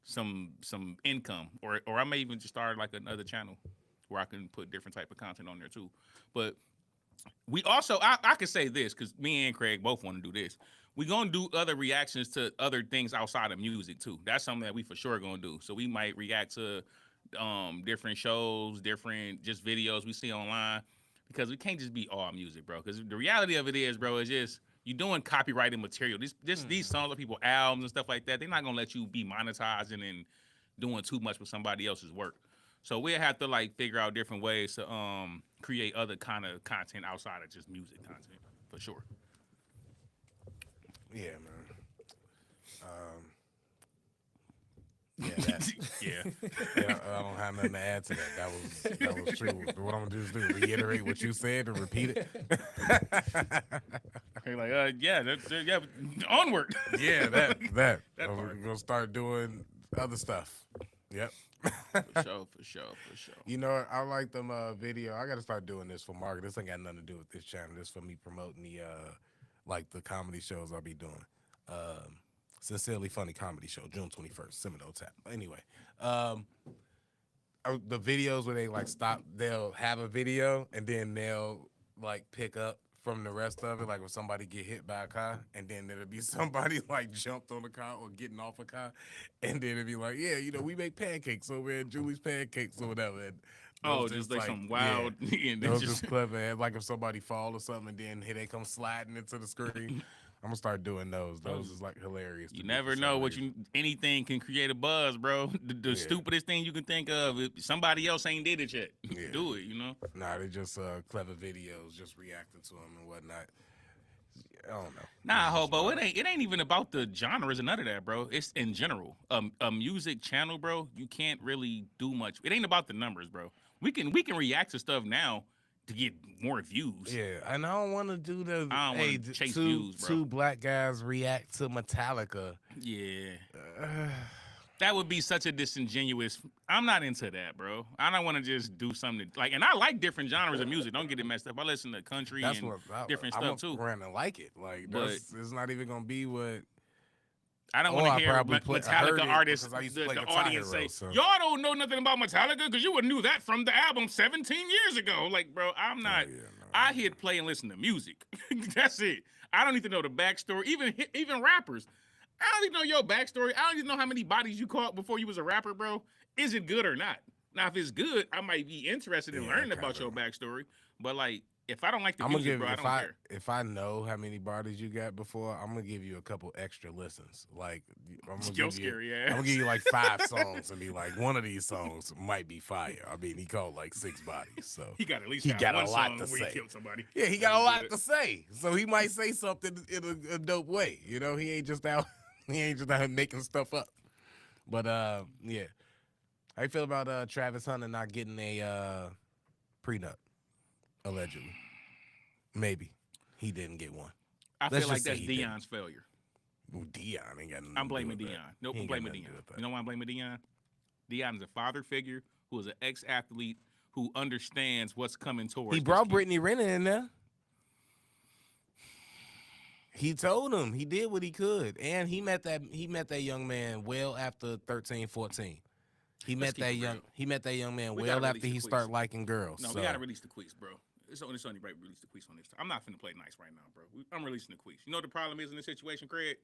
some income, or I may even just start like another channel where I can put different type of content on there too. But we also, I could say this, because me and Craig both want to do this. We're going to do other reactions to other things outside of music too. That's something that we for sure going to do. So we might react to different shows, different just videos we see online, because we can't just be all music, bro. Because the reality of it is, bro, is just, you're doing copyrighted material. These songs are people albums and stuff like that. They're not gonna let you be monetizing and doing too much with somebody else's work. So we'll have to like figure out different ways to create other kind of content outside of just music content, for sure. Yeah, man. I don't have nothing to add to that. That was true. What I'm gonna do is reiterate what you said and repeat it. Like, yeah, onward. Yeah, that. We're gonna start doing other stuff. Yep. For sure. You know, I like them video. I gotta start doing this for marketing. This ain't got nothing to do with this channel. This for me promoting the like the comedy shows I'll be doing. Sincerely Funny Comedy Show, June 21st, Seminole Tap. Anyway, the videos where they like stop, they'll have a video and then they'll like pick up from the rest of it, like when somebody get hit by a car, and then there'll be somebody like jumped on the car or getting off a car, and then it'll be like, yeah, you know, we make pancakes over at Julie's Pancakes or whatever. And just like some wild. Yeah, those just clever. And like if somebody fall or something, and then here they come sliding into the screen. I'm gonna start doing those. Those is like hilarious. You never know anything can create a buzz, bro. The stupidest thing you can think of. If somebody else ain't did it yet, do it. You know. Nah, they just clever videos, just reacting to them and whatnot. I don't know. Nah, hobo. It ain't even about the genres and none of that, bro. It's in general. A music channel, bro. You can't really do much. It ain't about the numbers, bro. We can react to stuff now to get more views. Yeah, and I don't want to do the I don't want to chase views, bro. Two black guys react to Metallica. Yeah. That would be such a disingenuous. I'm not into that, bro. I don't want to just do something like, and I like different genres of music. Don't get it messed up. I listen to country and different stuff too. I'm gonna like it. Like, it's not even gonna be what. I don't want to hear Metallica artists, the audience say, y'all don't know nothing about Metallica because you would knew that from the album 17 years ago. Like, bro, I'm not. I hit play and listen to music. That's it. I don't need to know the backstory. Even rappers. I don't even know your backstory. I don't even know how many bodies you caught before you was a rapper, bro. Is it good or not? Now, if it's good, I might be interested in learning about your backstory. But, like, if I don't like the music, bro, I don't care. If I know how many bodies you got before, I'm gonna give you a couple extra listens. Like, I'm gonna give you like 5 songs and be like, one of these songs might be fire. I mean, he called like 6 bodies, so he got at least a lot to say. He killed somebody. Yeah, he got a lot to say, so he might say something in a dope way. You know, he ain't just out making stuff up. But yeah, how you feel about Travis Hunter not getting a prenup? Allegedly. Maybe. He didn't get one. I feel like that's Deion's failure. Well, Deion ain't got nothing I'm blaming to do with Deion. that. Nope, I'm blaming Deion. You know why I'm blaming Deion? Deion is a father figure who is an ex-athlete who understands what's coming towards. He brought Brittany Renner in there. He told him. He did what he could. And he met that young man well after 13, 14. He met that young man well after he started liking girls. No, we gotta release the Quis, bro. It's only right to release the Quis on this time. I'm not finna play nice right now, bro. I'm releasing the Quis. You know what the problem is in this situation, Craig?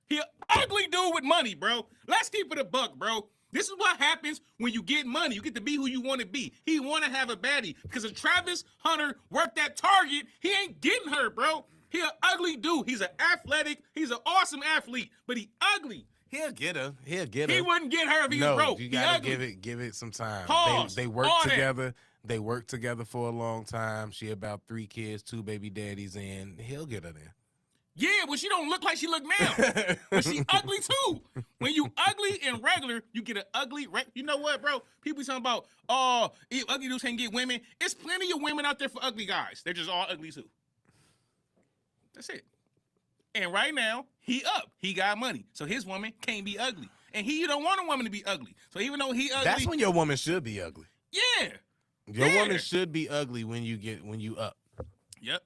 He an ugly dude with money, bro. Let's keep it a buck, bro. This is what happens when you get money. You get to be who you want to be. He want to have a baddie. Because if Travis Hunter worked at Target, he ain't getting her, bro. He an ugly dude. He's an he's an awesome athlete, but he ugly. He'll get her. He wouldn't get her if he was broke. You gotta give it some time. Pause. They work together. They worked together for a long time. She about 3 kids, 2 baby daddies, and he'll get her there. Yeah, but she don't look like she look now. But she ugly too. When you ugly and regular, you get an ugly. You know what, bro? People talking about, ugly dudes can't get women. It's plenty of women out there for ugly guys. They're just all ugly too. That's it. And right now, he up. He got money. So his woman can't be ugly. And you don't want a woman to be ugly. So even though he ugly. That's when your woman should be ugly. Yeah. Your woman should be ugly when you up. Yep.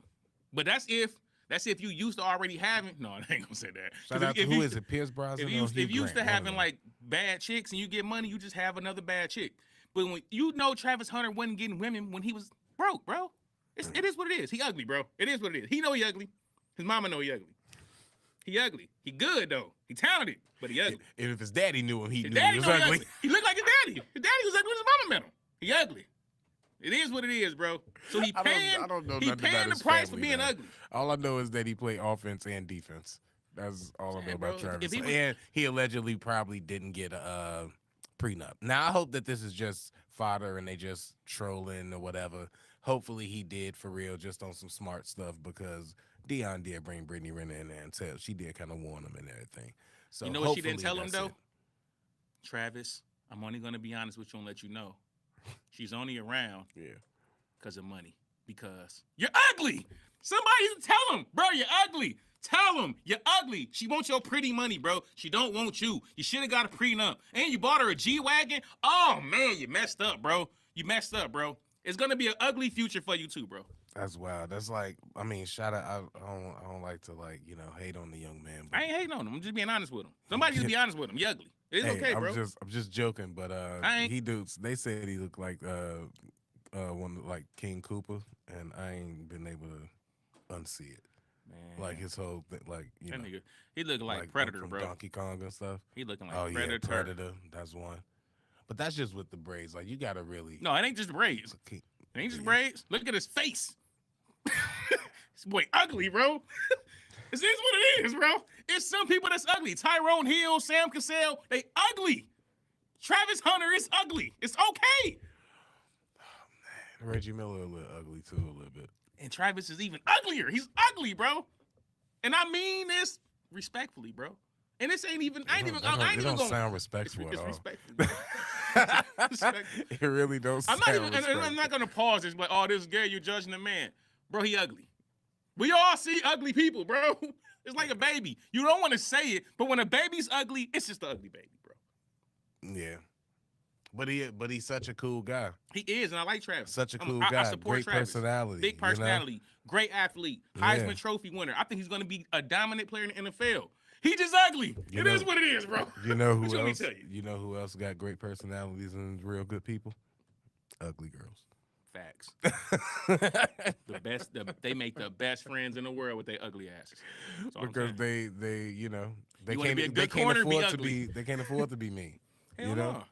But that's if you used to already having. No, I ain't gonna say that. Shout out to who is it? Pierce Brosnan. If you used to having like bad chicks and you get money, you just have another bad chick. But when you know Travis Hunter wasn't getting women when he was broke, bro. It is what it is. He ugly, bro. It is what it is. He know he ugly. His mama know he ugly. He ugly. He good though. He talented, but he ugly. And if his daddy knew him, he knew he was ugly. He looked like his daddy. His daddy was ugly when his mama met him. He ugly. It is what it is, bro. So he paying. I don't know he paying the price for being ugly. All I know is that he played offense and defense. That's all I know about Travis. And he allegedly probably didn't get a prenup. Now I hope that this is just fodder and they just trolling or whatever. Hopefully he did for real, just on some smart stuff, because Deion did bring Brittany Renner in there and she did kind of warn him and everything. So you know what she didn't tell him though? Travis, I'm only gonna be honest with you and let you know. She's only around because of money. Because you're ugly. Somebody tell him, bro, you're ugly. Tell him you're ugly. She wants your pretty money, bro. She don't want you. You should have got a prenup. And you bought her a G-Wagon. Oh, man, you messed up, bro. You messed up, bro. It's going to be an ugly future for you, too, bro. That's wild. That's like, I mean, shout out. I don't like to, like, you know, hate on the young man. But I ain't hating on him. I'm just being honest with him. Somebody just be honest with him. You ugly. It's okay, bro. I'm just joking, but they said he looked like one like King Cooper, and I ain't been able to unsee it. Man. Like his whole thing, like you know, nigga, he looking like Predator, from bro. Donkey Kong and stuff. He looking like Predator. Predator. Yeah, Predator. That's one. But that's just with the braids. Like you gotta really. No, it ain't just braids. It ain't just braids. Look at his face. This boy ugly, bro. This is what it is, bro. It's some people that's ugly. Tyrone Hill, Sam Cassell, they ugly. Travis Hunter is ugly. It's okay. Oh, man. Reggie Miller a little ugly too, a little bit. And Travis is even uglier. He's ugly, bro. And I mean this respectfully, bro. And this ain't even. I ain't even. I ain't even gonna sound respectful at all. Respectful. It really don't. I'm not gonna pause this, but oh, this is gay. You're judging the man, bro. He ugly. We all see ugly people, bro. It's like a baby. You don't want to say it, but when a baby's ugly, it's just an ugly baby, bro. Yeah. But he's such a cool guy. He is, and I like Travis. Such a cool guy. I support Great Travis. personality. Big personality. You know? Great athlete. Heisman Trophy winner. I think he's going to be a dominant player in the NFL. He just ugly. It is what it is, bro. You know who else? You know who else got great personalities and real good people? Ugly girls. Facts. The best. They make the best friends in the world with their ugly asses. Because they you know they can't afford to be mean. Hell you know. No.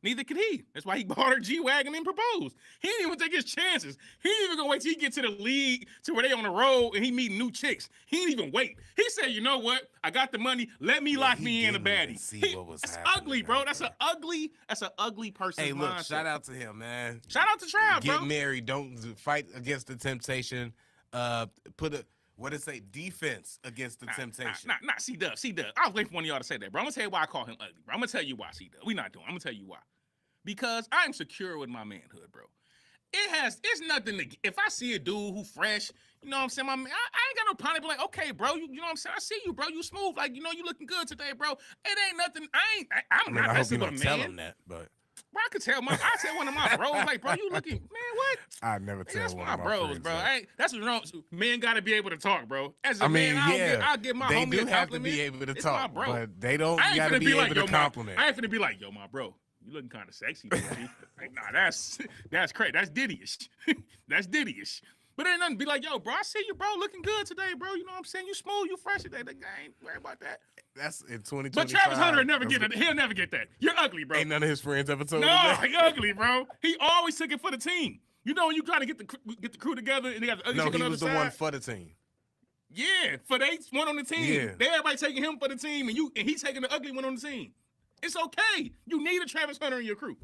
Neither could he. That's why he bought her G-Wagon and proposed. He didn't even take his chances. He ain't even gonna wait till he get to the league to where they on the road and he meeting new chicks. He didn't even wait. He said, you know what? I got the money. Let me lock me in a baddie. That's ugly, bro. That's an ugly person. Hey, look, shout out to him, man. Shout out to Trav, bro. Get married. Don't fight against the temptation. What it say? Defense against the temptation. Nah, C-Dub. I was waiting for one of y'all to say that, bro. I'm gonna tell you why I call him ugly, bro. I'm gonna tell you why, C-Dub. We not doing. I'm gonna tell you why. Because I'm secure with my manhood, bro. It's nothing to, if I see a dude who fresh, you know what I'm saying, I ain't got no problem. Be like, okay, bro, you know what I'm saying? I see you, bro. You smooth. Like, you know, you looking good today, bro. It ain't nothing. I'm not messing with a man. Tell him that, but. Bro, I could tell one of my bros, like, bro, you looking, man, what? I never tell that's one my of my bros, friends, bro. That's what wrong. Men got to be able to talk, bro. As a man, I'll give my homie a compliment. They do have to be able to talk, but they don't got to be able to compliment. I ain't finna be like, yo, my bro, you looking kind of sexy, baby. Like, nah, that's crazy. That's Diddy-ish. That's Diddy-ish. But ain't nothing be like, yo, bro, I see you, bro, looking good today, bro. You know what I'm saying? You smooth, you fresh today. I ain't worried about that. That's in 2025. But Travis Hunter will never get it. He'll never get that. You're ugly, bro. Ain't none of his friends ever told him No, that. you're ugly, bro. He always took it for the team. You know when you trying to get the crew together and they got the ugly chick on the other side? No, he was the one for the team. Yeah, for the one on the team. Yeah. They everybody taking him for the team, and he taking the ugly one on the team. It's okay. You need a Travis Hunter in your crew.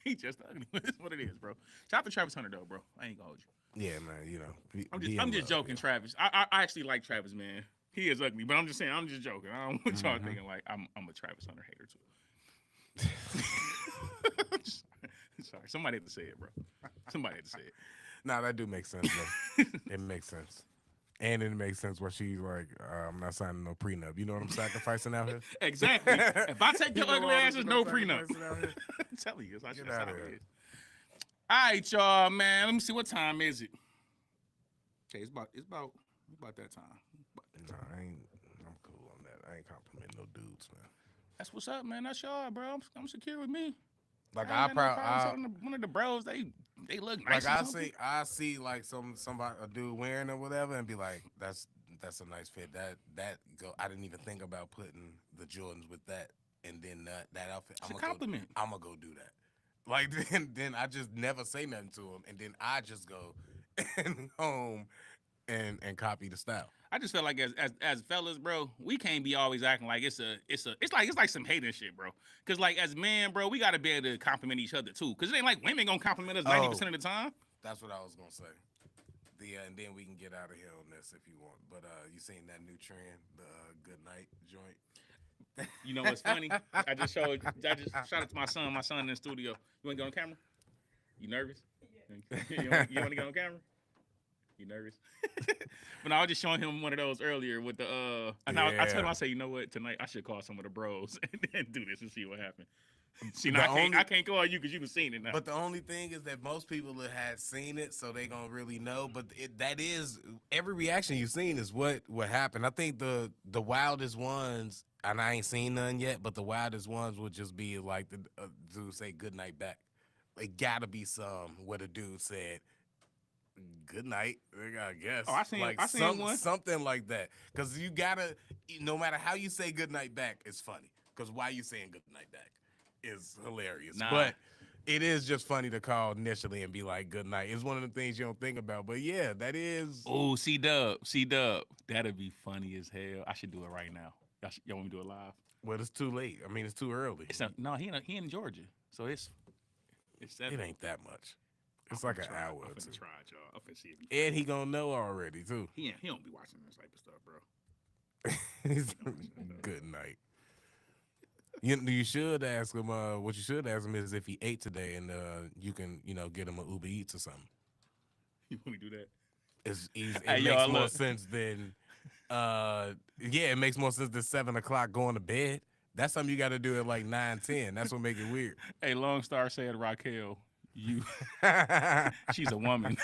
He just ugly. That's what it is, bro. Shout out to Travis Hunter, though, bro. I ain't gonna hold you. Yeah, man. You know, I'm just joking, Travis. I actually like Travis, man. He is ugly, but I'm just saying, I'm just joking. I don't want y'all thinking like I'm a Travis Hunter hater too. Sorry, somebody had to say it, bro. Somebody had to say it. Nah, that do make sense, bro. It makes sense. And it makes sense where she's like, I'm not signing no prenup. You know what I'm sacrificing out here? Exactly. If I take your ugly ass, there's no prenup. I'm telling you, that's how it is. All right, y'all, man. Let me see, what time is it? Okay, it's about that time. No, I'm cool on that. I ain't complimenting no dudes, man. That's what's up, man. That's y'all, bro. I'm secure with me. Like one of the bros, they look nice. Like I see like somebody, a dude wearing it or whatever, and be like, that's a nice fit. That go. I didn't even think about putting the Jordans with that, and then that outfit. It's a compliment. I'm gonna go do that. Like then I just never say nothing to him, and then I just go home and copy the style. I just feel like as fellas, bro, we can't be always acting like it's like some hating shit, bro. Cause like as men, bro, we gotta be able to compliment each other too. Cause it ain't like women gonna compliment us 90% of the time. That's what I was gonna say. And then we can get out of here on this if you want. But you seen that new trend, the good night joint? You know what's funny? I just shout out to my son in the studio. You wanna get on camera? You nervous? Yeah. You wanna get on camera? You nervous? But I was just showing him one of those earlier with the and I told him, I said, you know what, tonight I should call some of the bros and do this and see what happens. See, now I can't call you because you've seen it now. But the only thing is that most people had seen it, so they gonna really know. But that is every reaction you've seen is what happened. I think the wildest ones, and I ain't seen none yet, but the wildest ones would just be like the dude say "good night" back. It gotta be some where the dude said "good night." I guess. Oh, I seen one. Something like that. Because you gotta, no matter how you say "good night" back, it's funny. Because why you saying "good night" back is hilarious. Nah. But it is just funny to call initially and be like "good night." It's one of the things you don't think about. But yeah, that is. Oh, C-Dub. That'd be funny as hell. I should do it right now. Y'all want me to do it live? Well, it's too late. I mean, it's too early. No, he in Georgia, so it's 7. It ain't that much. It's like an hour. I'm finna try it, y'all. I'm finna see if And he gonna know already too. He don't be watching this type of stuff, bro. Good night. You should ask him. What you should ask him is if he ate today, and you can get him an Uber Eats or something. You want me to do that? It makes more sense than it makes more sense than 7 o'clock going to bed. That's something you got to do at like 9, 10. That's what make it weird. Hey, Long Star said, Raquel, she's a woman.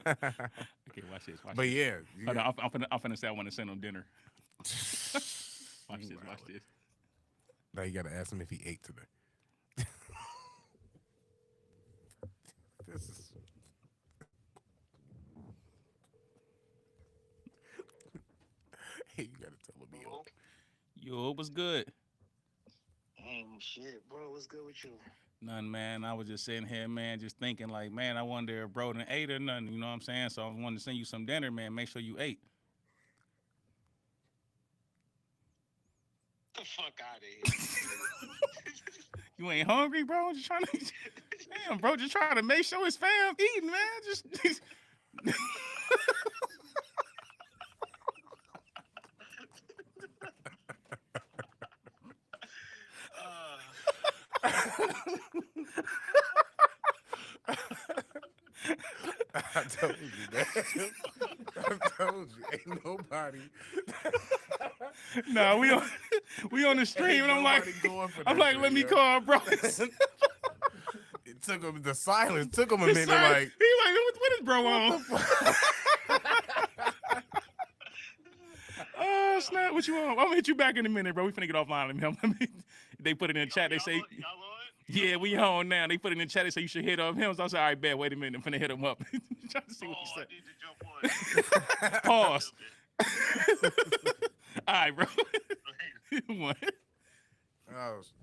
Okay, watch this. But yeah, I'm finna say I want to send him dinner. Watch this. Now you got to ask him if he ate today. This is. Hey, you got to tell him he ate. Yo, it was good. Shit, bro, what's good with you? None, man. I was just sitting here, man, just thinking like, man, I wonder if bro done ate or nothing. You know what I'm saying? So I wanted to send you some dinner, man. Make sure you ate. The fuck out of here. You ain't hungry, bro? Just trying to, damn, bro, just trying to make sure his fam eating, man. Just I told you, man. I told you, ain't nobody. Nah, we on the stream, and I'm like, let me call, bro. It took him. The silence took him a minute. Like he like, what is bro on? Oh snap! What you on? I'm gonna hit you back in a minute, bro. We finna get offline. They put it in the chat. They say, yeah, we on now. They put it in the chat. They say you should hit up him. So I said, all right, bet. Wait a minute. I'm finna hit him up. Trying to see what he said. I need to jump on. Pause. All right, bro. What?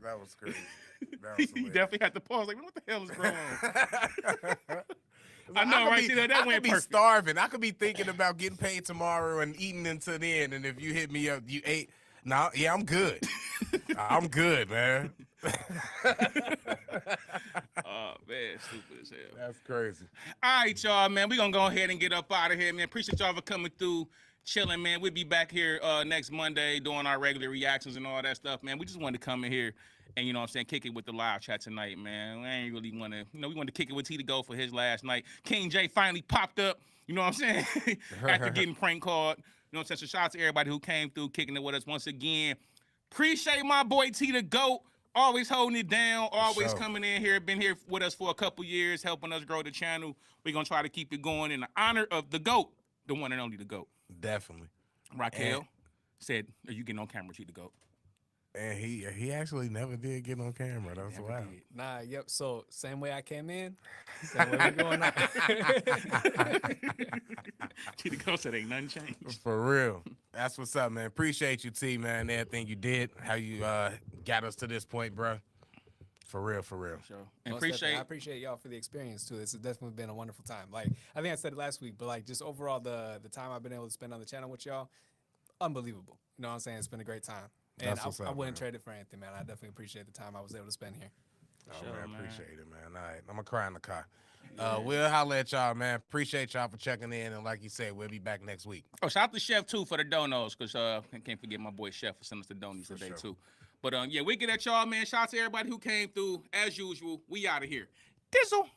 That was crazy. He definitely had to pause. Like, what the hell is going on? I I know, right? See, that went could be perfect. starving. I could be thinking about getting paid tomorrow and eating until then. And if you hit me up, you ate. No, yeah, I'm good. I'm good, man. Oh man, stupid as hell. That's crazy. All right, y'all, man. We're gonna go ahead and get up out of here, man. Appreciate y'all for coming through, chilling, man. We'll be back here next Monday doing our regular reactions and all that stuff, man. We just wanted to come in here and, you know what I'm saying, kick it with the live chat tonight, man. We ain't really want to, we wanted to kick it with T to go for his last night. King J finally popped up, you know what I'm saying, after getting prank called. You know what I'm saying? So shout out to everybody who came through, kicking it with us once again. Appreciate my boy T the GOAT. Always holding it down, always coming in here, been here with us for a couple years, helping us grow the channel. We're going to try to keep it going in the honor of the GOAT, the one and only the GOAT. Definitely. Raquel said, are you getting on camera, T the GOAT? And he actually never did get on camera. That's wild. Nah, yep. So same way I came in, same way we're going out. T the GOAT said ain't nothing changed. For real. That's what's up, man. Appreciate you, T, man. Everything you did, how you got us to this point, bro. For real, for real. Sure. And I appreciate y'all for the experience too. It's definitely been a wonderful time. Like I think I said it last week, but like just overall the time I've been able to spend on the channel with y'all, unbelievable. You know what I'm saying? It's been a great time. And I wouldn't trade it for anything, man. I definitely appreciate the time I was able to spend here. Oh, man, appreciate it, man. All right, I'm going to cry in the car. We'll holler at y'all, man. Appreciate y'all for checking in. And like you said, we'll be back next week. Oh, shout out to Chef, too, for the donos, because I can't forget my boy Chef for sending us the donuts today, too. But, yeah, we get at y'all, man. Shout out to everybody who came through. As usual, we out of here. Dizzle.